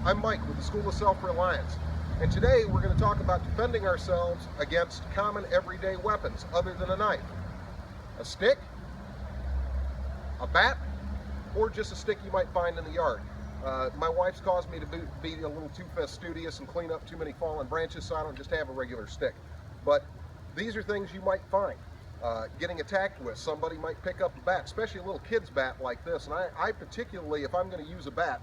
I'm Mike with the School of Self-Reliance, and today we're going to talk about defending ourselves against common everyday weapons other than a knife. A stick, a bat, or just a stick you might find in the yard. My wife's caused me to be a little too fastidious and clean up too many fallen branches, so I don't just have a regular stick. But these are things you might find. Getting attacked with, somebody might pick up a bat, especially a little kid's bat like this. And I particularly, if I'm going to use a bat,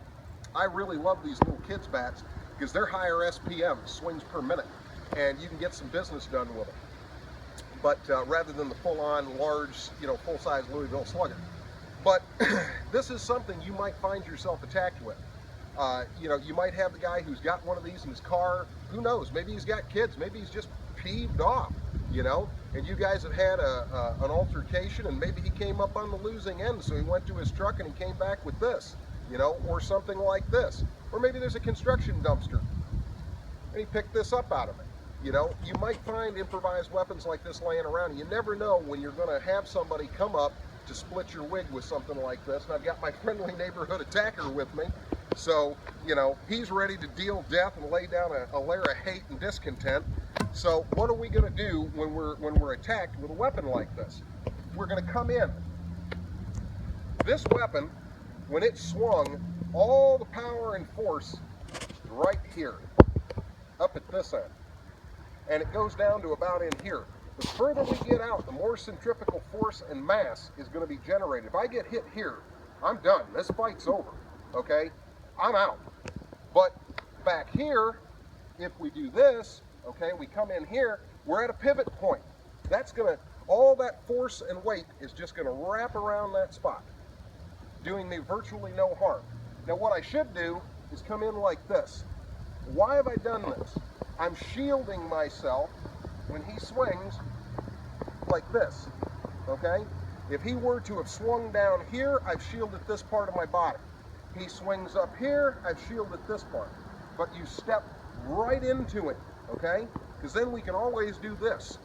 I really love these little kids' bats because they're higher SPM, swings per minute, and you can get some business done with them. But rather than the full-on large, full-size Louisville Slugger. But this is something you might find yourself attacked with. You might have the guy who's got one of these in his car. Who knows? Maybe he's got kids. Maybe he's just peeved off, and you guys have had an altercation, and maybe he came up on the losing end, so he went to his truck and he came back with this, or something like this. Or maybe there's a construction dumpster, and he picked this up out of it. You might find improvised weapons like this laying around, and you never know when you're going to have somebody come up to split your wig with something like this. And I've got my friendly neighborhood attacker with me, so he's ready to deal death and lay down a layer of hate and discontent. So what are we going to do when we're attacked with a weapon like this? We're going to come in. This weapon, when it's swung, all the power and force is right here, up at this end, and it goes down to about in here. The further we get out, the more centrifugal force and mass is going to be generated. If I get hit here, I'm done. This fight's over, okay? I'm out. But back here, if we do this, okay, we come in here, we're at a pivot point. That's going to, all that force and weight is just going to wrap around that spot, doing me virtually no harm. Now what I should do is come in like this. Why have I done this? I'm shielding myself when he swings like this, okay? If he were to have swung down here, I've shielded this part of my body. He swings up here, I've shielded this part. But you step right into it, okay? Because then we can always do this.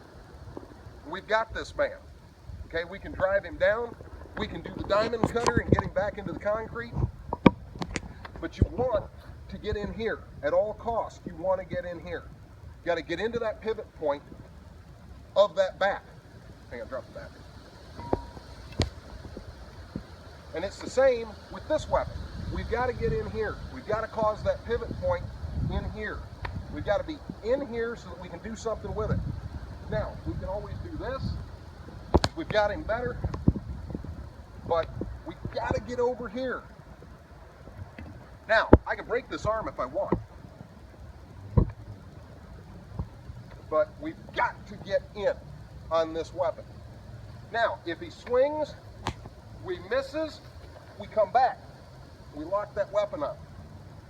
We've got this man, okay? We can drive him down, we can do the diamond cutter and get him back into the concrete. But you want to get in here at all costs. You want to get in here. You got to get into that pivot point of that bat. Hang on, drop the bat. And it's the same with this weapon. We've got to get in here. We've got to cause that pivot point in here. We've got to be in here so that we can do something with it. Now, we can always do this. We've got him better. But we've got to get over here. Now, I can break this arm if I want. But we've got to get in on this weapon. Now, if he swings, we misses, we come back. We lock that weapon up.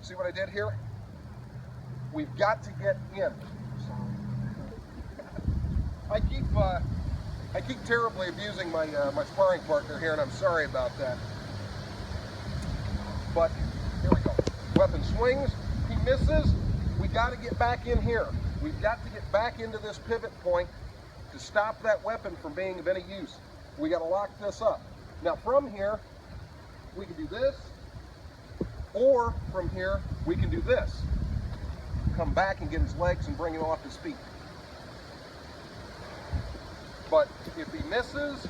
See what I did here? We've got to get in. I keep terribly abusing my sparring partner here, and I'm sorry about that. But here we go. Weapon swings, he misses, we got to get back in here. We've got to get back into this pivot point to stop that weapon from being of any use. We got to lock this up. Now from here, we can do this, or from here, we can do this. Come back and get his legs and bring him off his feet. But if he misses,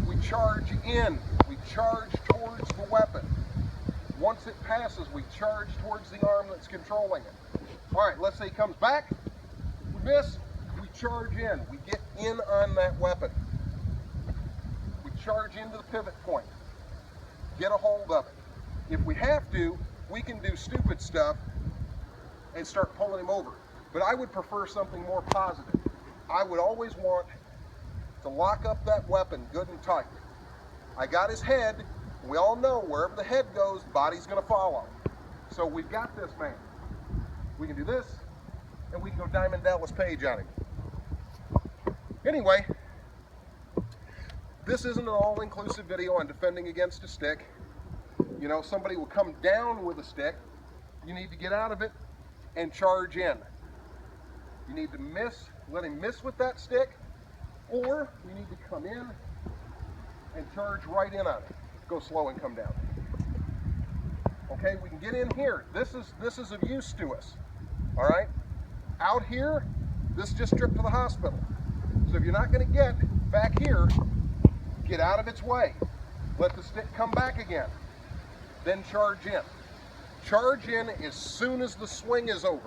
we charge in. We charge towards the weapon. Once it passes, we charge towards the arm that's controlling it. All right, let's say he comes back. We miss, we charge in. We get in on that weapon. We charge into the pivot point. Get a hold of it. If we have to, we can do stupid stuff and start pulling him over. But I would prefer something more positive. I would always want to lock up that weapon good and tight. I got his head. We all know wherever the head goes, the body's going to follow. So we've got this man. We can do this, and we can go Diamond Dallas Page on him. Anyway, this isn't an all-inclusive video on defending against a stick. Somebody will come down with a stick. You need to get out of it and charge in. You need to let him miss with that stick, or you need to come in and charge right in on it. Go slow and come down. Okay, we can get in here. This is of use to us. All right? Out here, this is just trip to the hospital. So if you're not going to get back here, get out of its way. Let the stick come back again. Then charge in. Charge in as soon as the swing is over.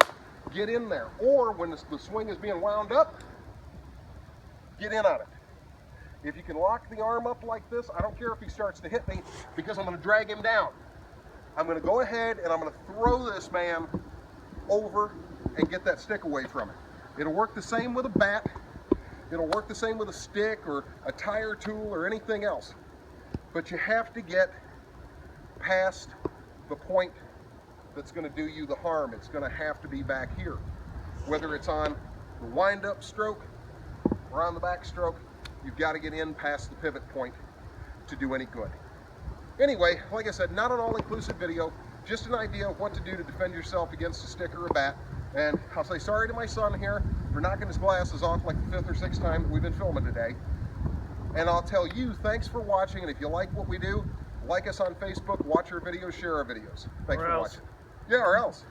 Get in there. Or when the swing is being wound up, get in on it. If you can lock the arm up like this, I don't care if he starts to hit me, because I'm going to drag him down. I'm going to go ahead and I'm going to throw this man over and get that stick away from it. It'll work the same with a bat. It'll work the same with a stick or a tire tool or anything else. But you have to get past the point that's going to do you the harm. It's going to have to be back here. Whether it's on the wind-up stroke or on the back stroke, you've got to get in past the pivot point to do any good. Anyway, like I said, not an all-inclusive video, just an idea of what to do to defend yourself against a stick or a bat. And I'll say sorry to my son here for knocking his glasses off like the 5th or 6th time that we've been filming today. And I'll tell you, thanks for watching, and if you like what we do, like us on Facebook, watch our videos, share our videos. Thanks for watching. Yeah, or else.